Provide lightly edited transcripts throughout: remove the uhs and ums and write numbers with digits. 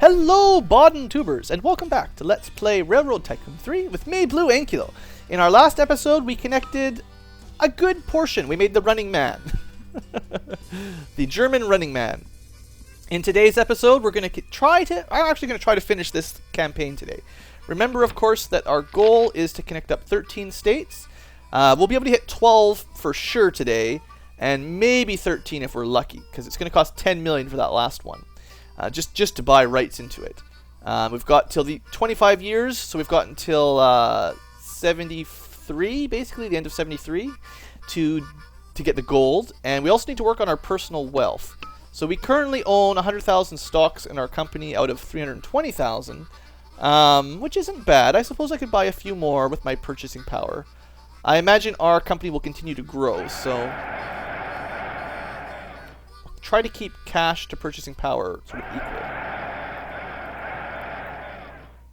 Hello, Bauden tubers, and welcome back to Let's Play Railroad Tycoon 3 with me, BlueAnkylo. In our last episode, we connected a good portion. We made the running man. The German running man. In today's episode, we're going to I'm actually going to try to finish this campaign today. Remember, of course, that our goal is to connect up 13 states. We'll be able to hit 12 for sure today, and maybe 13 if we're lucky, because it's going to cost 10 million for that last one. Just to buy rights into it. We've got till the 25 years, so we've got until 73, basically the end of 73, to get the gold. And we also need to work on our personal wealth. So we currently own 100,000 stocks in our company out of 320,000, which isn't bad. I suppose I could buy a few more with my purchasing power. I imagine our company will continue to grow, so try to keep cash to purchasing power sort of equal.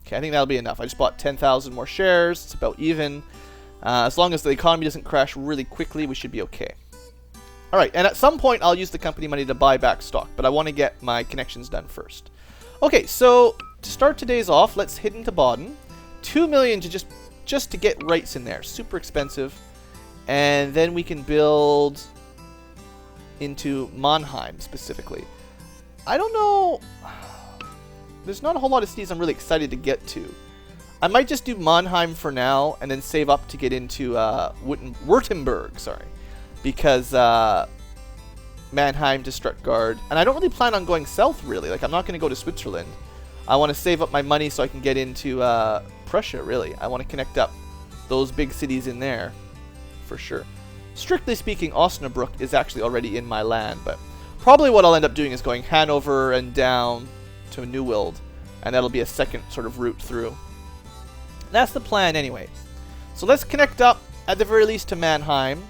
Okay, I think that'll be enough. I just bought 10,000 more shares. It's about even. As long as the economy doesn't crash really quickly, we should be okay. Alright, and at some point I'll use the company money to buy back stock, but I want to get my connections done first. Okay, so to start today's off, let's head into Bauden. 2 million to just to get rights in there. Super expensive. And then we can build into Mannheim specifically. I don't know. There's not a whole lot of cities I'm really excited to get to. I might just do Mannheim for now and then save up to get into Württemberg, sorry. Because Mannheim to Stuttgart. And I don't really plan on going south really. Like, I'm not going to go to Switzerland. I want to save up my money so I can get into Prussia really. I want to connect up those big cities in there for sure. Strictly speaking, Osnabrück is actually already in my land, but probably what I'll end up doing is going Hanover and down to Neuwild, and that'll be a second sort of route through. That's the plan anyway. So let's connect up, at the very least, to Mannheim,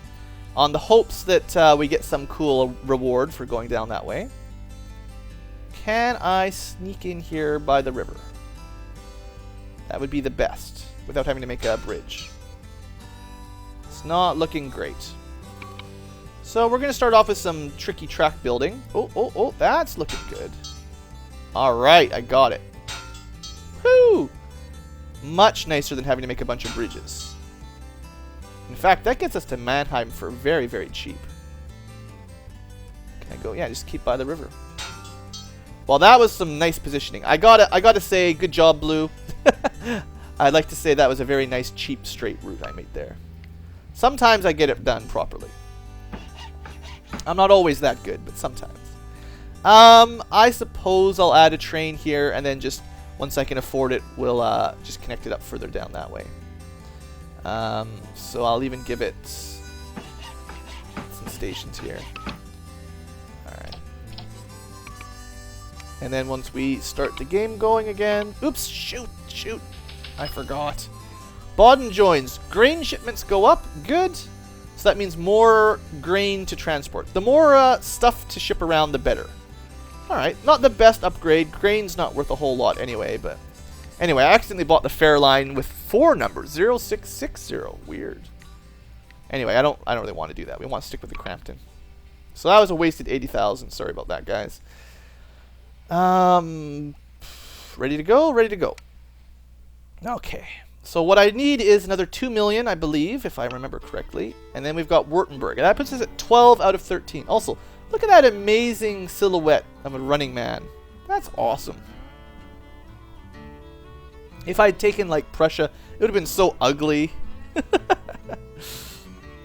on the hopes that we get some cool reward for going down that way. Can I sneak in here by the river? That would be the best, without having to make a bridge. It's not looking great. So we're going to start off with some tricky track building. Oh, that's looking good. Alright, I got it. Woo! Much nicer than having to make a bunch of bridges. In fact, that gets us to Mannheim for very, very cheap. Can I go? Yeah, just keep by the river. Well, that was some nice positioning. I gotta say, good job, Blue. I'd like to say that was a very nice, cheap, straight route I made there. Sometimes I get it done properly. I'm not always that good, but sometimes. I suppose I'll add a train here, and then just once I can afford it, we'll just connect it up further down that way. So I'll even give it some stations here. Alright. And then once we start the game going again... Oops, shoot. I forgot. Bauden joins. Grain shipments go up. Good. So that means more grain to transport. The more stuff to ship around, the better. Alright, not the best upgrade. Grain's not worth a whole lot anyway, but... Anyway, I accidentally bought the fare line with 4 numbers. 0660. Weird. Anyway, I don't really want to do that. We want to stick with the Crampton. So that was a wasted 80,000. Sorry about that, guys. Ready to go? Ready to go. Okay. So what I need is another 2 million, I believe, if I remember correctly. And then we've got Württemberg. And that puts us at 12 out of 13. Also, look at that amazing silhouette of a running man. That's awesome. If I'd taken, like, Prussia, it would have been so ugly.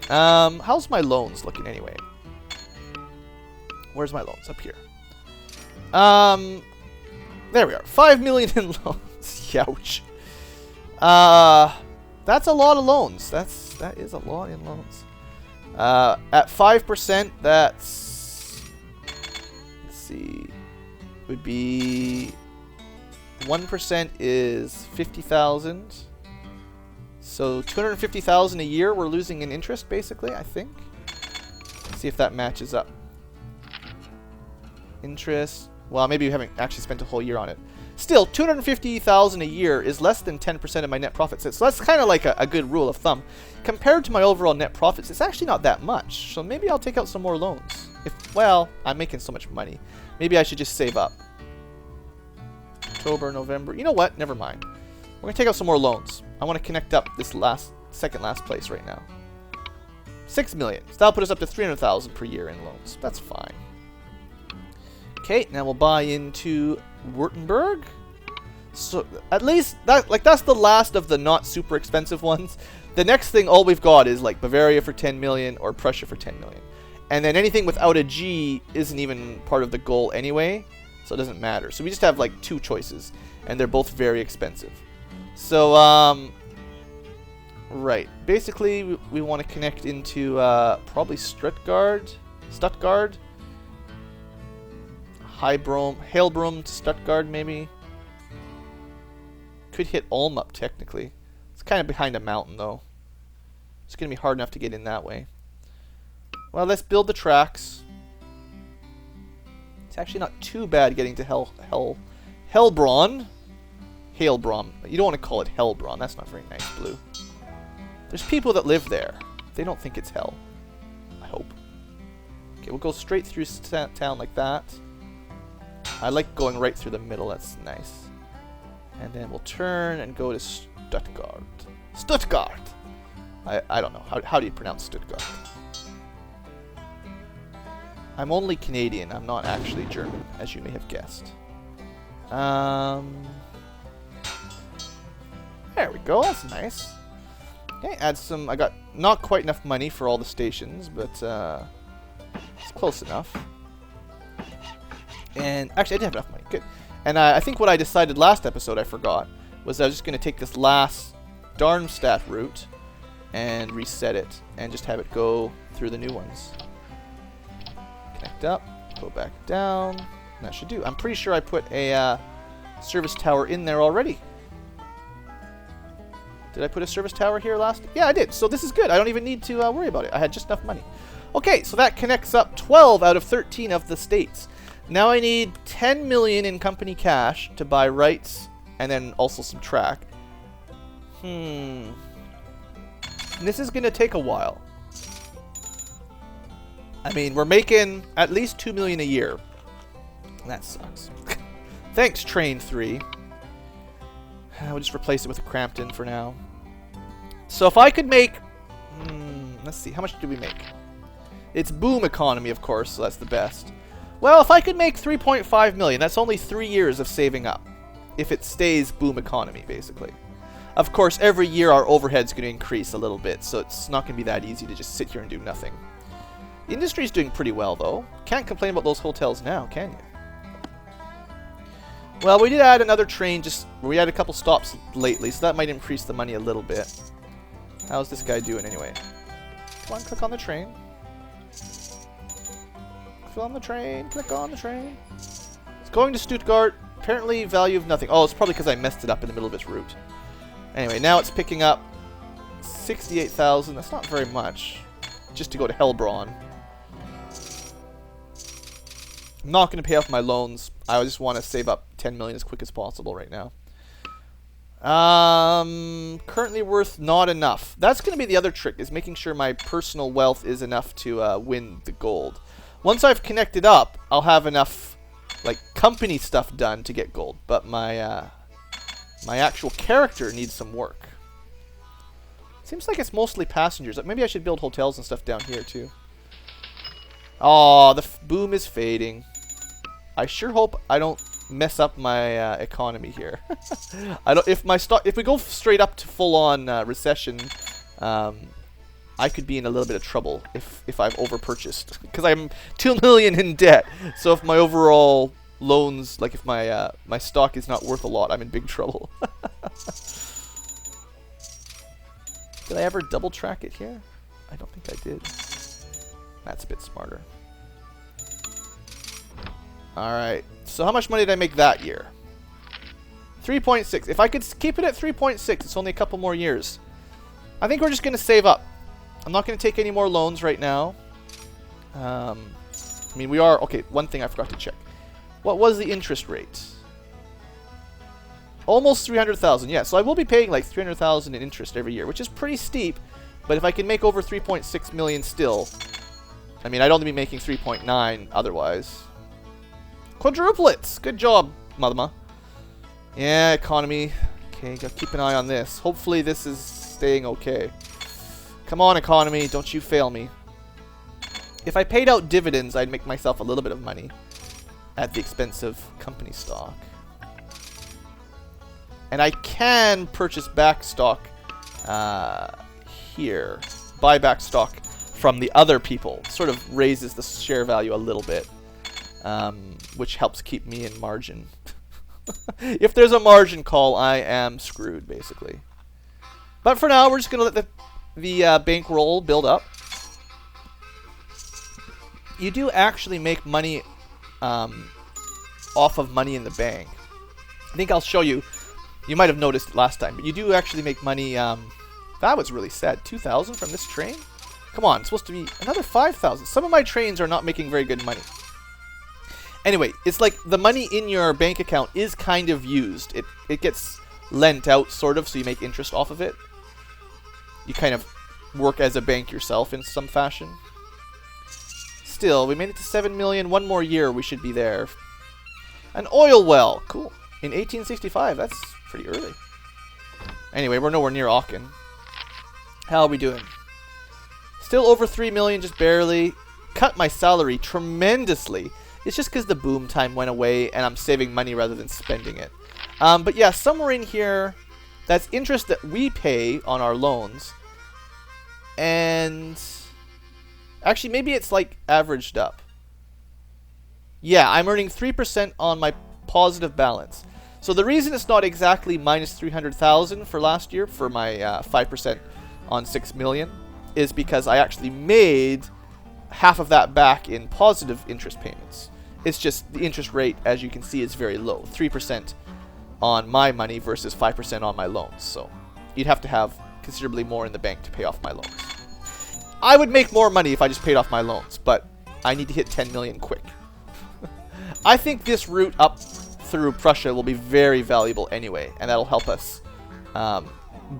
How's my loans looking anyway? Where's my loans? Up here. There we are. 5 million in loans. Youch. That's a lot of loans. That is a lot in loans. At 5%, that's, let's see, would be 1% is 50,000. So 250,000 a year we're losing in interest, basically, I think. Let's see if that matches up. Interest. Well, maybe you haven't actually spent a whole year on it. Still, 250,000 a year is less than 10% of my net profits. So that's kind of like a good rule of thumb. Compared to my overall net profits, it's actually not that much. So maybe I'll take out some more loans. Well, I'm making so much money. Maybe I should just save up. October, November. You know what? Never mind. We're going to take out some more loans. I want to connect up this second last place right now. 6 million. So that'll put us up to 300,000 per year in loans. That's fine. Okay, now we'll buy into Württemberg. So at least that's the last of the not super expensive ones. The next thing, all we've got is like Bavaria for 10 million or Prussia for 10 million. And then anything without a G isn't even part of the goal anyway, so it doesn't matter. So we just have like 2 choices, and they're both very expensive. So, right. Basically, we want to connect into probably Stuttgart. Heilbronn to Stuttgart, maybe. Could hit Ulm up, technically. It's kind of behind a mountain, though. It's going to be hard enough to get in that way. Well, let's build the tracks. It's actually not too bad getting to Heilbronn. Heilbronn. You don't want to call it Heilbronn. That's not very nice, Blue. There's people that live there. They don't think it's hell. I hope. Okay, we'll go straight through town like that. I like going right through the middle. That's nice. And then we'll turn and go to Stuttgart. Stuttgart! I don't know. How do you pronounce Stuttgart? I'm only Canadian. I'm not actually German, as you may have guessed. There we go. That's nice. Okay, add some... I got not quite enough money for all the stations, but it's close enough. And actually, I did have enough money. Good. And I think what I decided last episode, I forgot, was I was just going to take this last Darmstadt route and reset it and just have it go through the new ones. Connect up, go back down. That should do. I'm pretty sure I put a service tower in there already. Did I put a service tower here last? Yeah, I did. So this is good. I don't even need to worry about it. I had just enough money. Okay, so that connects up 12 out of 13 of the states. Now I need 10 million in company cash to buy rights and then also some track. This is going to take a while. I mean, we're making at least 2 million a year. That sucks. Thanks, Train 3. We'll just replace it with a Crampton for now. So if I could make... let's see, how much did we make? It's boom economy, of course, so that's the best. Well, if I could make 3.5 million, that's only 3 years of saving up. If it stays boom economy, basically. Of course, every year our overhead's going to increase a little bit, so it's not going to be that easy to just sit here and do nothing. The industry's doing pretty well, though. Can't complain about those hotels now, can you? Well, we did add another train, we had a couple stops lately, so that might increase the money a little bit. How's this guy doing anyway? Come on, click on the train. Click on the train, click on the train. It's going to Stuttgart. Apparently value of nothing. Oh, it's probably because I messed it up in the middle of its route. Anyway, now it's picking up 68,000. That's not very much. Just to go to Heilbronn. I'm not going to pay off my loans. I just want to save up 10 million as quick as possible right now. Currently worth not enough. That's going to be the other trick, is making sure my personal wealth is enough to win the gold. Once I've connected up, I'll have enough like company stuff done to get gold. But my my actual character needs some work. Seems like it's mostly passengers. Maybe I should build hotels and stuff down here too. Oh, the boom is fading. I sure hope I don't mess up my economy here. I don't. If we go straight up to full-on recession, I could be in a little bit of trouble if I've overpurchased, because I'm 2 million in debt. So if my overall loans, like if my my stock is not worth a lot, I'm in big trouble. Did I ever double track it here? I don't think I did. That's a bit smarter. Alright, so how much money did I make that year? 3.6. If I could keep it at 3.6, it's only a couple more years. I think we're just going to save up. I'm not going to take any more loans right now. I mean, we are... Okay, one thing I forgot to check. What was the interest rate? Almost 300,000. Yeah, so I will be paying like 300,000 in interest every year, which is pretty steep. But if I can make over 3.6 million still... I mean, I'd only be making 3.9 otherwise. Quadruplets! Good job, Madama. Yeah, economy. Okay, gotta keep an eye on this. Hopefully this is staying okay. Come on, economy, don't you fail me. If I paid out dividends, I'd make myself a little bit of money at the expense of company stock. And I can purchase back stock here. Buy back stock from the other people. Sort of raises the share value a little bit, which helps keep me in margin. If there's a margin call, I am screwed, basically. But for now, we're just going to let the bankroll build up. You do actually make money off of money in the bank. I think I'll show you. You might have noticed it last time, but you do actually make money. That was really sad. 2,000 from this train? Come on, it's supposed to be another 5,000. Some of my trains are not making very good money. Anyway, it's like the money in your bank account is kind of used. It gets lent out, sort of, so you make interest off of it. You kind of work as a bank yourself in some fashion. Still, we made it to 7 million. One more year, we should be there. An oil well. Cool. In 1865, that's pretty early. Anyway, we're nowhere near Aachen. How are we doing? Still over 3 million, just barely. Cut my salary tremendously. It's just because the boom time went away and I'm saving money rather than spending it. But yeah, somewhere in here, that's interest that we pay on our loans. And actually, maybe it's like averaged up. Yeah, I'm earning 3% on my positive balance. So the reason it's not exactly minus 300,000 for last year for my 5% on 6 million is because I actually made half of that back in positive interest payments. It's just the interest rate, as you can see, is very low. 3% on my money versus 5% on my loans. So you'd have to have considerably more in the bank to pay off my loans. I would make more money if I just paid off my loans, but I need to hit 10 million quick. I think this route up through Prussia will be very valuable anyway, and that'll help us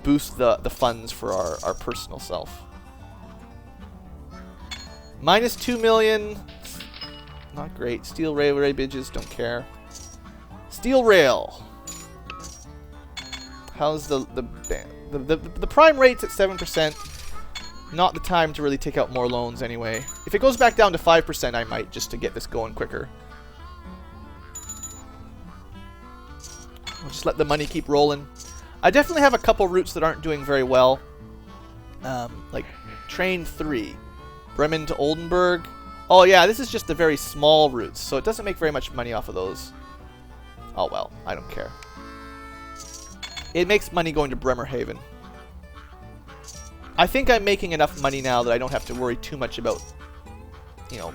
boost the funds for our personal self. Minus 2 million. Not great. Steel railway bridges, don't care. Steel rail. How's the prime rate's at 7%. Not the time to really take out more loans anyway. If it goes back down to 5%, I might, just to get this going quicker. We'll just let the money keep rolling. I definitely have a couple routes that aren't doing very well. Like train 3. Bremen to Oldenburg. Oh yeah, this is just the very small routes, so it doesn't make very much money off of those. Oh well, I don't care. It makes money going to Bremerhaven. I think I'm making enough money now that I don't have to worry too much about, you know,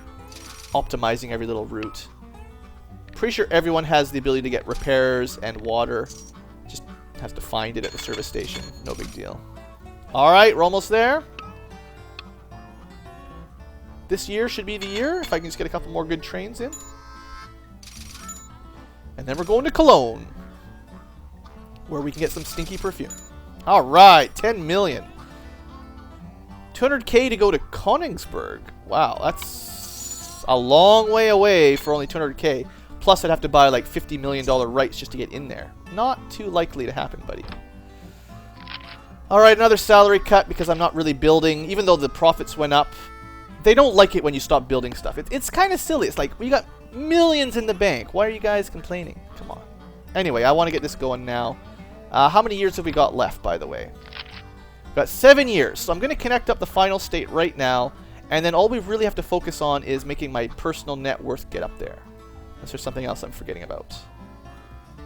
optimizing every little route. Pretty sure everyone has the ability to get repairs and water. Just have to find it at the service station. No big deal. Alright, we're almost there. This year should be the year, if I can just get a couple more good trains in. And then we're going to Cologne, where we can get some stinky perfume. Alright, 10 million. 200k to go to Königsberg. Wow, that's a long way away for only 200k. Plus, I'd have to buy like $50 million rights just to get in there. Not too likely to happen, buddy. Alright, another salary cut because I'm not really building, even though the profits went up. They don't like it when you stop building stuff. It's kind of silly. It's like, we got millions in the bank. Why are you guys complaining? Come on. Anyway, I want to get this going now. How many years have we got left, by the way? We've got 7 years. So I'm going to connect up the final state right now. And then all we really have to focus on is making my personal net worth get up there. Unless there's something else I'm forgetting about.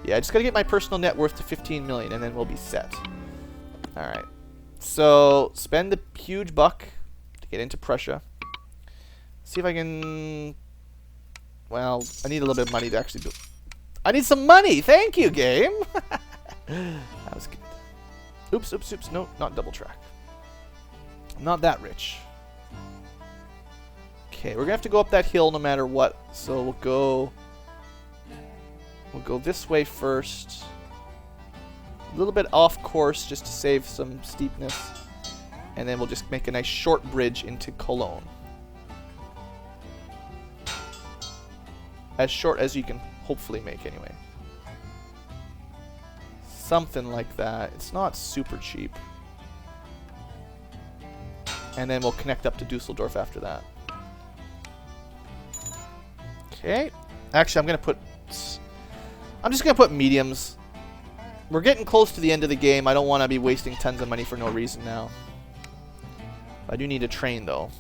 Yeah, I just got to get my personal net worth to 15 million and then we'll be set. Alright. So, spend the huge buck to get into Prussia. See if I can... Well, I need a little bit of money to actually build. I need some money! Thank you, game! That was good. Oops, oops, oops. No, not double track. I'm not that rich. Okay, we're gonna have to go up that hill no matter what. So we'll go this way first. A little bit off course just to save some steepness. And then we'll just make a nice short bridge into Cologne. As short as you can hopefully make anyway. something like that. It's not super cheap. And then we'll connect up to Dusseldorf after that. Okay. Actually, I'm just gonna put mediums. We're getting close to the end of the game. I don't want to be wasting tons of money for no reason now. I do need a train, though.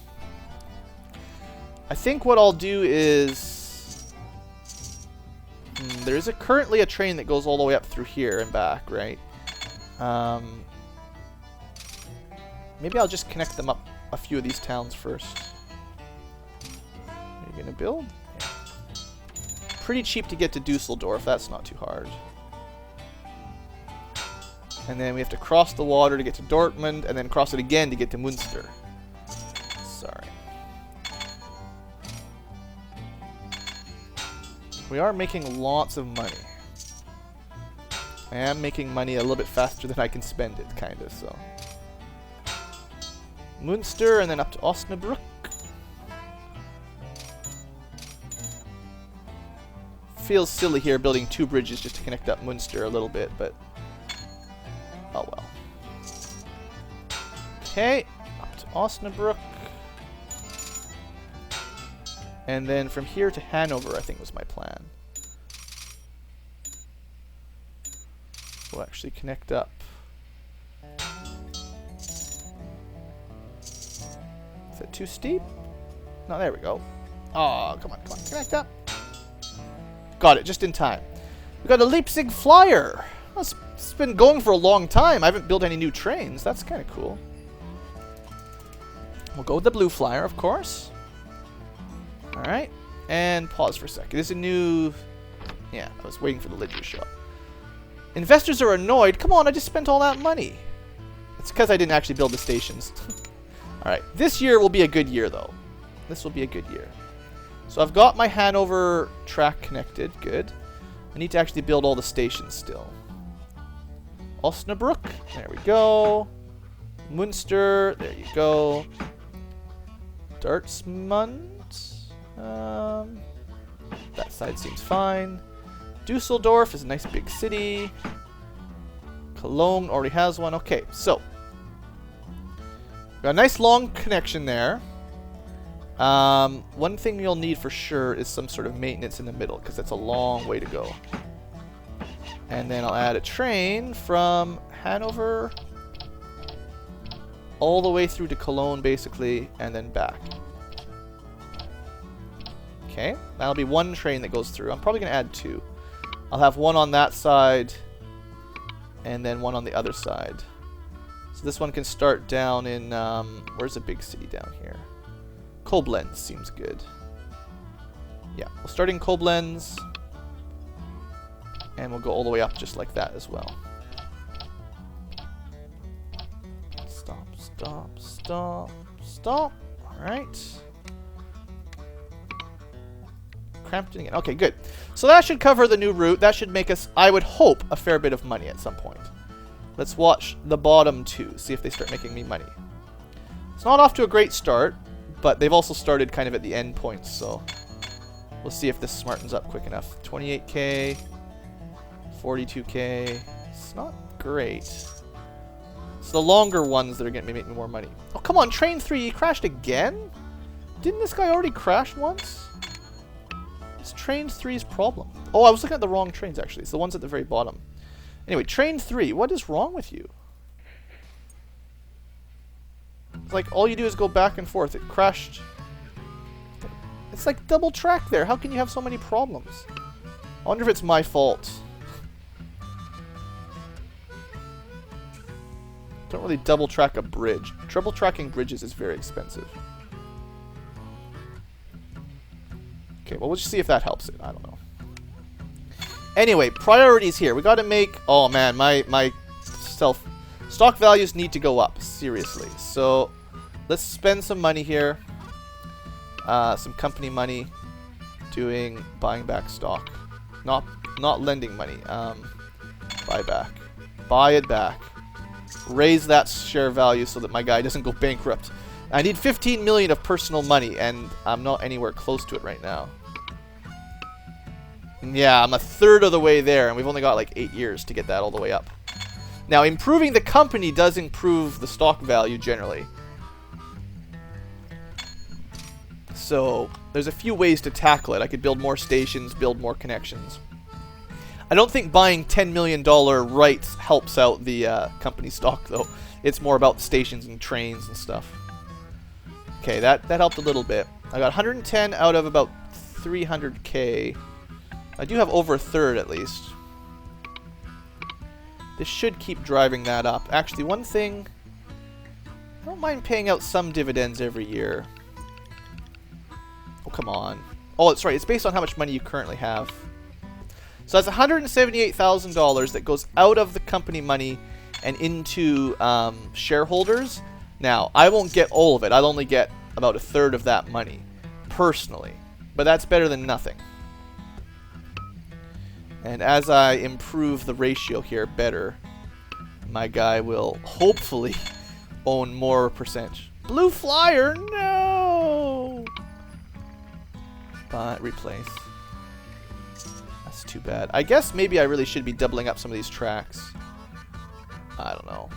I think what I'll do is... there is currently a train that goes all the way up through here and back, right? Maybe I'll just connect them up a few of these towns first. Are you going to build? Yeah. Pretty cheap to get to Dusseldorf. That's not too hard. And then we have to cross the water to get to Dortmund, and then cross it again to get to Münster. Sorry. We are making lots of money. I am making money a little bit faster than I can spend it, kind of, so. Münster, and then up to Osnabrück. Feels silly here building 2 bridges just to connect up Münster a little bit, but oh well. Okay, up to Osnabrück. And then from here to Hanover, I think was my plan. We'll actually connect up. Is that too steep? No, there we go. Oh, come on, come on. Connect up. Got it, just in time. We got a Leipzig Flyer. It's been going for a long time. I haven't built any new trains. That's kind of cool. We'll go with the blue Flyer, of course. Alright. And pause for a second. There's a new... Yeah, I was waiting for the lid to show up. Investors are annoyed. Come on, I just spent all that money. It's because I didn't actually build the stations. Alright, this year will be a good year, though. This will be a good year. So I've got my Hanover track connected. Good. I need to actually build all the stations still. Osnabrück. There we go. Münster. There you go. Dartsmund. That side seems fine. Dusseldorf is a nice big city. Cologne already has one. Okay, so. Got a nice long connection there. One thing you'll need for sure is some sort of maintenance in the middle, because that's a long way to go. And then I'll add a train from Hanover all the way through to Cologne, basically, and then back. Okay, that'll be one train that goes through. I'm probably going to add 2. I'll have one on that side, and then one on the other side. So this one can start down in, where's the big city down here? Koblenz seems good. Yeah, we'll start in Koblenz, and we'll go all the way up just like that as well. Stop, stop, stop, stop. Alright. Crampton again. Okay, good. So that should cover the new route. That should make us, I would hope, a fair bit of money at some point. Let's watch the bottom 2, see if they start making me money. It's not off to a great start, but they've also started kind of at the end points, so we'll see if this smartens up quick enough. 28k, 42k. It's not great. It's the longer ones that are going to make me more money. Oh, come on, train 3, he crashed again? Didn't this guy already crash once? It's train 3's problem. Oh, I was looking at the wrong trains, actually. It's the ones at the very bottom. Anyway, train 3, what is wrong with you? It's like all you do is go back and forth. It crashed. It's like double track there. How can you have so many problems? I wonder if it's my fault. Don't really double track a bridge. Triple tracking bridges is very expensive. Okay, well, we'll just see if that helps it. I don't know. Anyway, priorities here. We got to make... Oh, man, my stock values need to go up. Seriously. So, let's spend some money here. Some company money. Buying back stock. Not lending money. Buy back. Buy it back. Raise that share value so that my guy doesn't go bankrupt. I need 15 million of personal money, and I'm not anywhere close to it right now. And yeah, I'm a third of the way there, and we've only got like 8 years to get that all the way up. Now, improving the company does improve the stock value generally. So, there's a few ways to tackle it. I could build more stations, build more connections. I don't think buying $10 million rights helps out the company stock, though. It's more about stations and trains and stuff. Okay, that helped a little bit. I got 110 out of about 300k. I do have over a third at least. This should keep driving that up. Actually, one thing, I don't mind paying out some dividends every year. Oh, come on. Oh, that's right. It's based on how much money you currently have. So that's $178,000 that goes out of the company money and into shareholders. Now, I won't get all of it. I'll only get about a third of that money, personally. But that's better than nothing. And as I improve the ratio here better, my guy will hopefully own more percentage. Blue Flyer, no! But replace. That's too bad. I guess maybe I really should be doubling up some of these tracks. I don't know.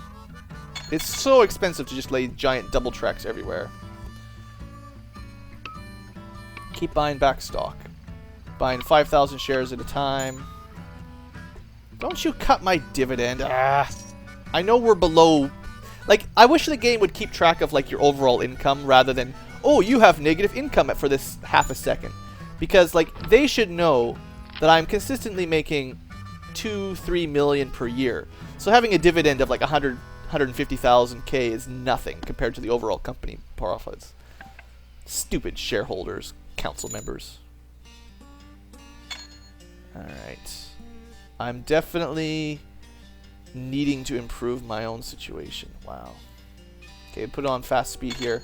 It's so expensive to just lay giant double tracks everywhere. Keep buying back stock. Buying 5,000 shares at a time. Don't you cut my dividend. Ah. I know we're below... Like, I wish the game would keep track of, like, your overall income rather than, oh, you have negative income for this half a second. Because, like, they should know that I'm consistently making 2-3 million per year. So having a dividend of, like, 150,000k is nothing compared to the overall company profits. Stupid shareholders, council members. Alright. I'm definitely needing to improve my own situation. Wow. Okay, put it on fast speed here.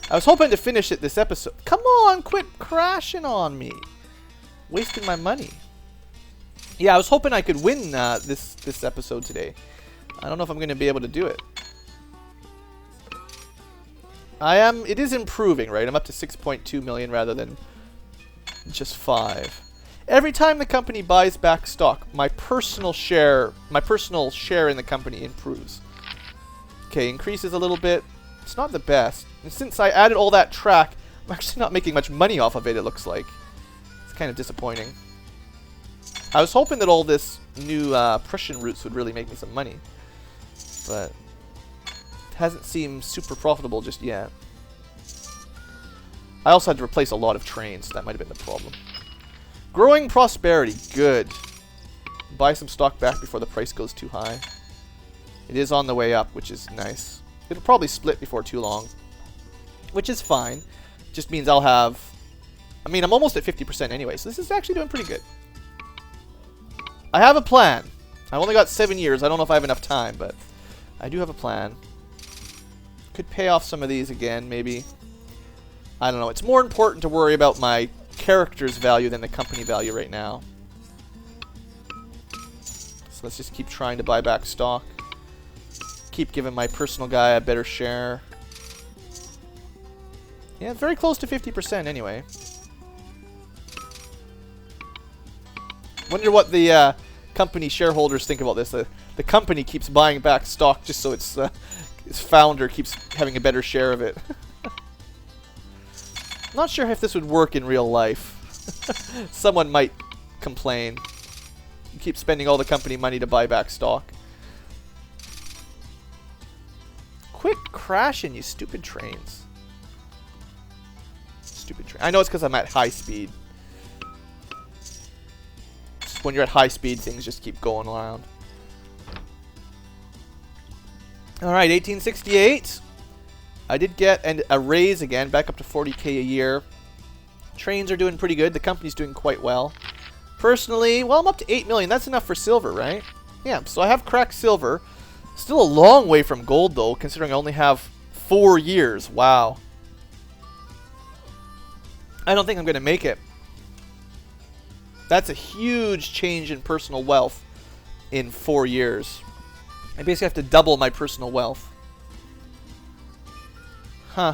I was hoping to finish it this episode. Come on, quit crashing on me. Wasting my money. Yeah, I was hoping I could win this episode today. I don't know if I'm going to be able to do it. It is improving, right? I'm up to 6.2 million rather than just 5. Every time the company buys back stock, my personal share in the company improves. Okay, increases a little bit. It's not the best. And since I added all that track, I'm actually not making much money off of it, it looks like. It's kind of disappointing. I was hoping that all this new Prussian routes would really make me some money. But it hasn't seemed super profitable just yet. I also had to replace a lot of trains, so that might have been the problem. Growing prosperity, good. Buy some stock back before the price goes too high. It is on the way up, which is nice. It'll probably split before too long, which is fine. Just means I'll have... I mean, I'm almost at 50% anyway, so this is actually doing pretty good. I have a plan. I've only got 7 years. I don't know if I have enough time, but I do have a plan. Could pay off some of these again, maybe. I don't know. It's more important to worry about my character's value than the company value right now. So let's just keep trying to buy back stock. Keep giving my personal guy a better share. Yeah, very close to 50% anyway. Wonder what the company shareholders think about this. The company keeps buying back stock just so its founder keeps having a better share of it. Not sure if this would work in real life. Someone might complain. You keep spending all the company money to buy back stock. Quit crashing, you stupid trains. Stupid train. I know it's because I'm at high speed. Just when you're at high speed, things just keep going around. Alright, 1868. I did get a raise again, back up to 40k a year. Trains are doing pretty good. The company's doing quite well. Personally, well, I'm up to 8 million. That's enough for silver, right? Yeah, so I have cracked silver. Still a long way from gold, though, considering I only have 4 years. Wow. I don't think I'm going to make it. That's a huge change in personal wealth in 4 years. I basically have to double my personal wealth. Huh.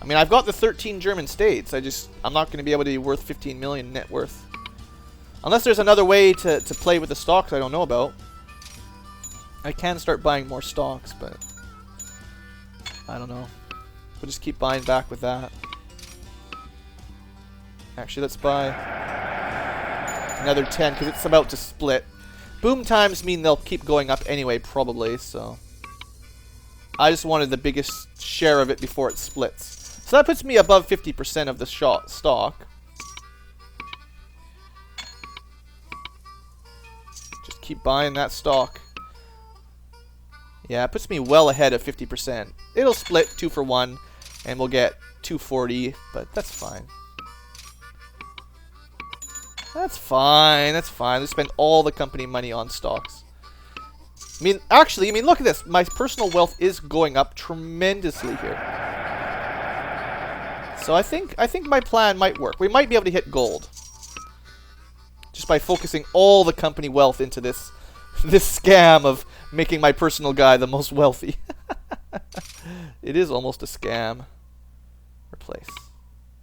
I mean, I've got the 13 German states. I'm not going to be able to be worth 15 million net worth. Unless there's another way to play with the stocks I don't know about. I can start buying more stocks, but I don't know. We'll just keep buying back with that. Actually, let's buy another 10 because it's about to split. Boom times mean they'll keep going up anyway, probably, so I just wanted the biggest share of it before it splits. So that puts me above 50% of the stock. Just keep buying that stock. Yeah, it puts me well ahead of 50%. It'll split 2 for 1, and we'll get 240, but that's fine. That's fine, that's fine. Let's spend all the company money on stocks. I mean, actually, look at this. My personal wealth is going up tremendously here. So I think my plan might work. We might be able to hit gold. Just by focusing all the company wealth into this scam of making my personal guy the most wealthy. It is almost a scam. Replace.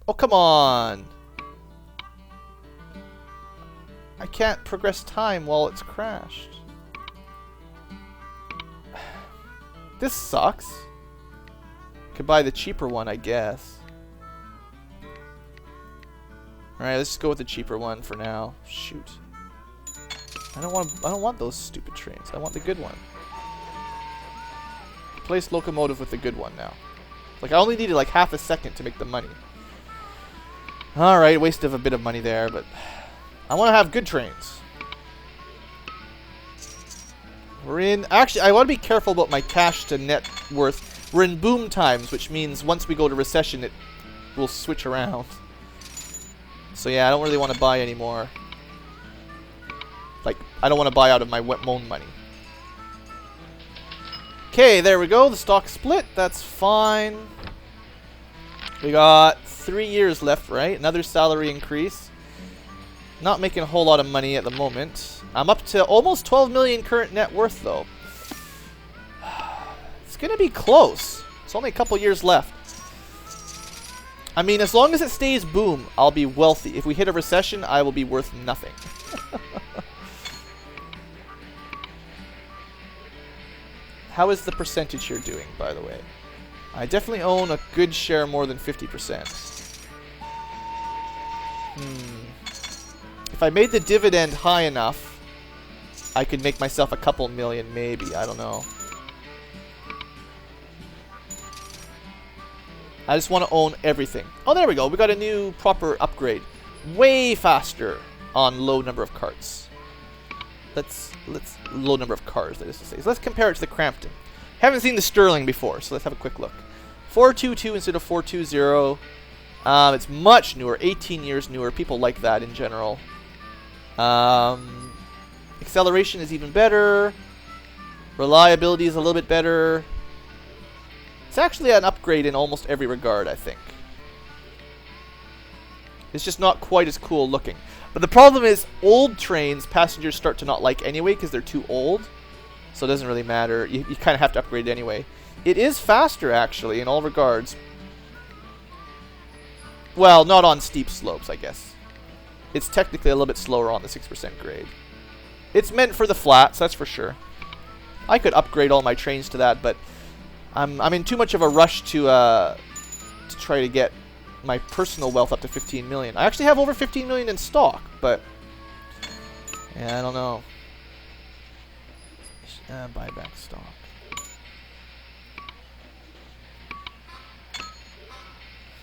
Oh, come on. I can't progress time while it's crashed. This sucks. Could buy the cheaper one, I guess. Alright, let's just go with the cheaper one for now. Shoot. I don't want those stupid trains. I want the good one. Replace locomotive with the good one now. Like, I only needed like half a second to make the money. Alright, waste of a bit of money there, but I want to have good trains. We're in... Actually, I want to be careful about my cash to net worth. We're in boom times, which means once we go to recession, it will switch around. So yeah, I don't really want to buy anymore. Like, I don't want to buy out of my own money. Okay, there we go. The stock split. That's fine. We got 3 years left, right? Another salary increase. Not making a whole lot of money at the moment. I'm up to almost 12 million current net worth, though. It's going to be close. It's only a couple years left. I mean, as long as it stays boom, I'll be wealthy. If we hit a recession, I will be worth nothing. How is the percentage here doing, by the way? I definitely own a good share more than 50%. If I made the dividend high enough, I could make myself a couple million, maybe. I don't know. I just want to own everything. Oh, there we go. We got a new proper upgrade. Way faster on low number of carts. Let's low number of cars, that is to say. So let's compare it to the Crampton. Haven't seen the Sterling before, so let's have a quick look. 422 instead of 420. It's much newer, 18 years newer. People like that in general. Acceleration is even better. Reliability is a little bit better. It's actually an upgrade in almost every regard, I think. It's just not quite as cool looking. But the problem is, old trains, passengers start to not like anyway because they're too old. So it doesn't really matter. You kind of have to upgrade it anyway. It is faster, actually, in all regards. Well, not on steep slopes, I guess. It's technically a little bit slower on the 6% grade. It's meant for the flats, that's for sure. I could upgrade all my trains to that, but I'm in too much of a rush to try to get my personal wealth up to 15 million. I actually have over 15 million in stock, but yeah, I don't know. Buy back stock.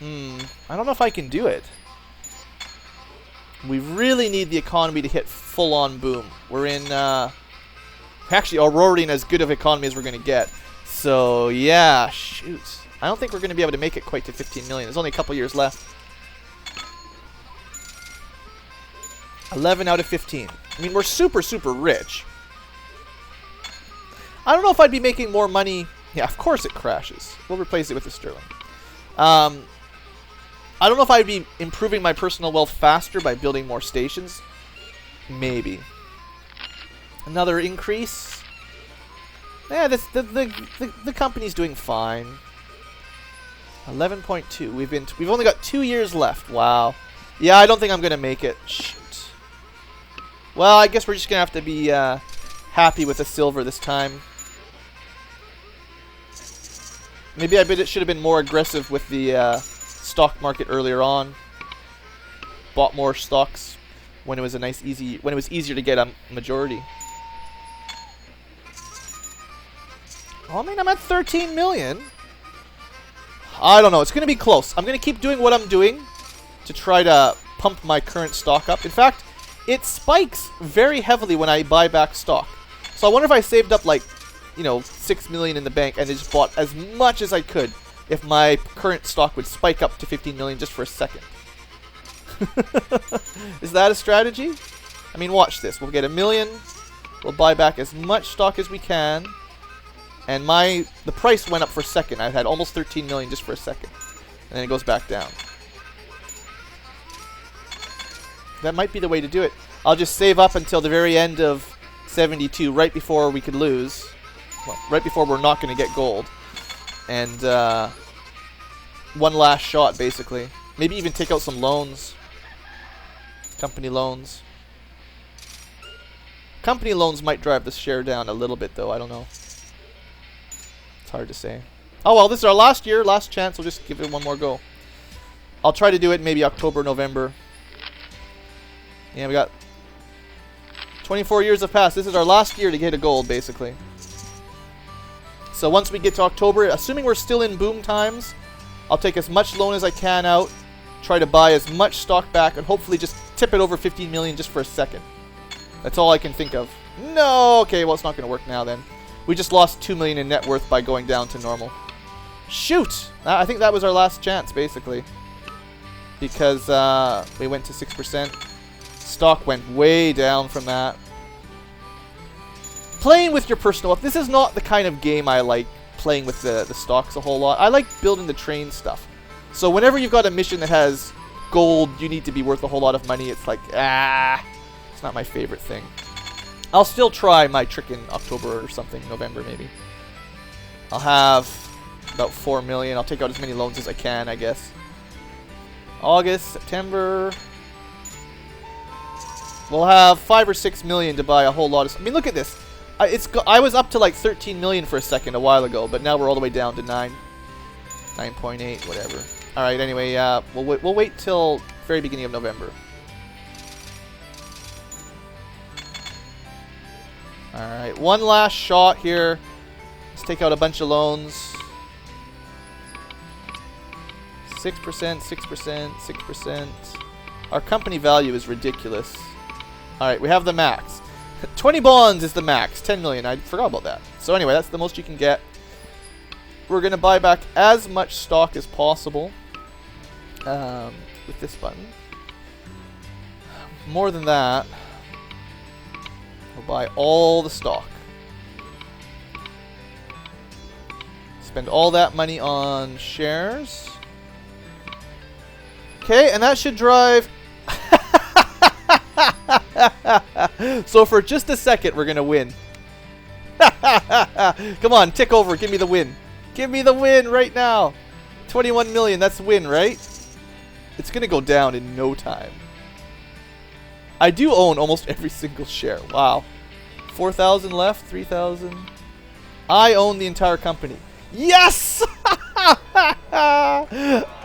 I don't know if I can do it. We really need the economy to hit full-on boom. We're in, actually already in as good of economy as we're going to get. So, yeah, shoot. I don't think we're going to be able to make it quite to 15 million. There's only a couple years left. 11 out of 15. I mean, we're super, super rich. I don't know if I'd be making more money. Yeah, of course it crashes. We'll replace it with the Sterling. I don't know if I'd be improving my personal wealth faster by building more stations. Maybe. Another increase. Yeah, the company's doing fine. 11.2. We've only got 2 years left. Wow. Yeah, I don't think I'm gonna make it. Shoot. Well, I guess we're just going to have to be happy with the silver this time. Maybe I bet it should have been more aggressive with the stock market earlier on. Bought more stocks when it was when it was easier to get a majority. Oh, I mean, I'm at 13 million. I don't know. It's going to be close. I'm going to keep doing what I'm doing to try to pump my current stock up. In fact, it spikes very heavily when I buy back stock. So I wonder if I saved up like, you know, 6 million in the bank and just bought as much as I could if my current stock would spike up to 15 million just for a second. Is that a strategy? I mean, watch this. We'll get 1 million. We'll buy back as much stock as we can. And the price went up for a second. I had almost 13 million just for a second. And then it goes back down. That might be the way to do it. I'll just save up until the very end of 72, right before we could lose. Well, right before we're not going to get gold. And one last shot, basically. Maybe even take out some loans. Company loans. Company loans might drive the share down a little bit, though. I don't know. It's hard to say. Oh, well, this is our last year, last chance. We'll just give it one more go. I'll try to do it maybe October, November. Yeah, we got 24 years have passed. This is our last year to get a gold, basically. So once we get to October, assuming we're still in boom times, I'll take as much loan as I can out, try to buy as much stock back, and hopefully just tip it over 15 million just for a second. That's all I can think of. No! Okay, well, it's not going to work now then. We just lost 2 million in net worth by going down to normal. Shoot! I think that was our last chance, basically. Because we went to 6%. Stock went way down from that. Playing with your personal wealth. This is not the kind of game I like, playing with the stocks a whole lot. I like building the train stuff. So whenever you've got a mission that has gold, you need to be worth a whole lot of money. It's like, it's not my favorite thing. I'll still try my trick in October or something, November maybe. I'll have about 4 million. I'll take out as many loans as I can, I guess. August, September. We'll have 5 or 6 million to buy a whole lot of... I mean, look at this. I was up to like 13 million for a second a while ago, but now we're all the way down to 9.8, whatever. All right, anyway, we'll wait till very beginning of November. All right, one last shot here. Let's take out a bunch of loans. 6%, 6%, 6%. Our company value is ridiculous. All right, we have the max. 20 bonds is the max. 10 million. I forgot about that. So anyway, that's the most you can get. We're going to buy back as much stock as possible with this button. More than that, we'll buy all the stock. Spend all that money on shares. Okay, and that should drive... So for just a second, we're going to win. Come on, tick over. Give me the win. Give me the win right now. 21 million. That's win, right? It's going to go down in no time. I do own almost every single share. Wow. 4,000 left. 3,000. I own the entire company. Yes!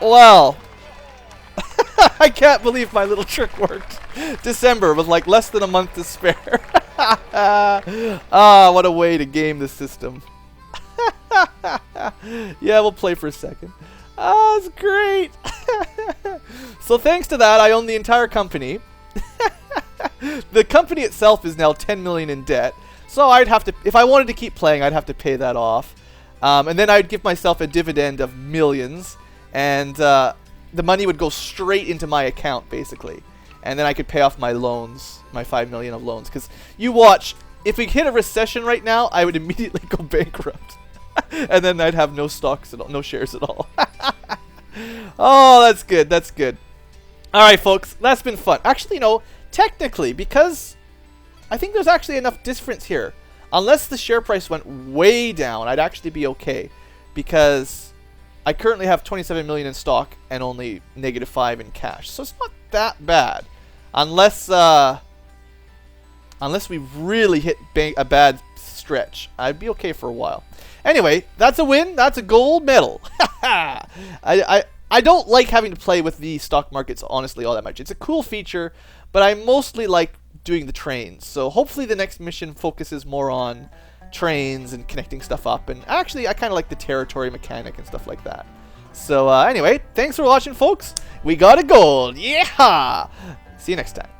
Well... I can't believe my little trick worked. December with like less than a month to spare. Ah, what a way to game the system. Yeah, we'll play for a second. Ah, it's great. So thanks to that, I own the entire company. The company itself is now 10 million in debt. So I'd have to, if I wanted to keep playing, I'd have to pay that off. And then I'd give myself a dividend of millions. And the money would go straight into my account, basically. And then I could pay off my loans, my 5 million of loans. Because you watch, if we hit a recession right now, I would immediately go bankrupt. And then I'd have no stocks at all, no shares at all. Oh, that's good, that's good. All right, folks, that's been fun. Actually, no, technically, because I think there's actually enough difference here. Unless the share price went way down, I'd actually be okay. Because... I currently have 27 million in stock and only -5 in cash. So it's not that bad. Unless Unless we really hit a bad stretch, I'd be okay for a while. Anyway, that's a win. That's a gold medal. I don't like having to play with the stock markets, honestly, all that much. It's a cool feature, but I mostly like doing the trains. So hopefully the next mission focuses more on trains and connecting stuff up. And actually, I kind of like the territory mechanic and stuff like that. So anyway, thanks for watching, folks. We got a gold. Yeah! See you next time.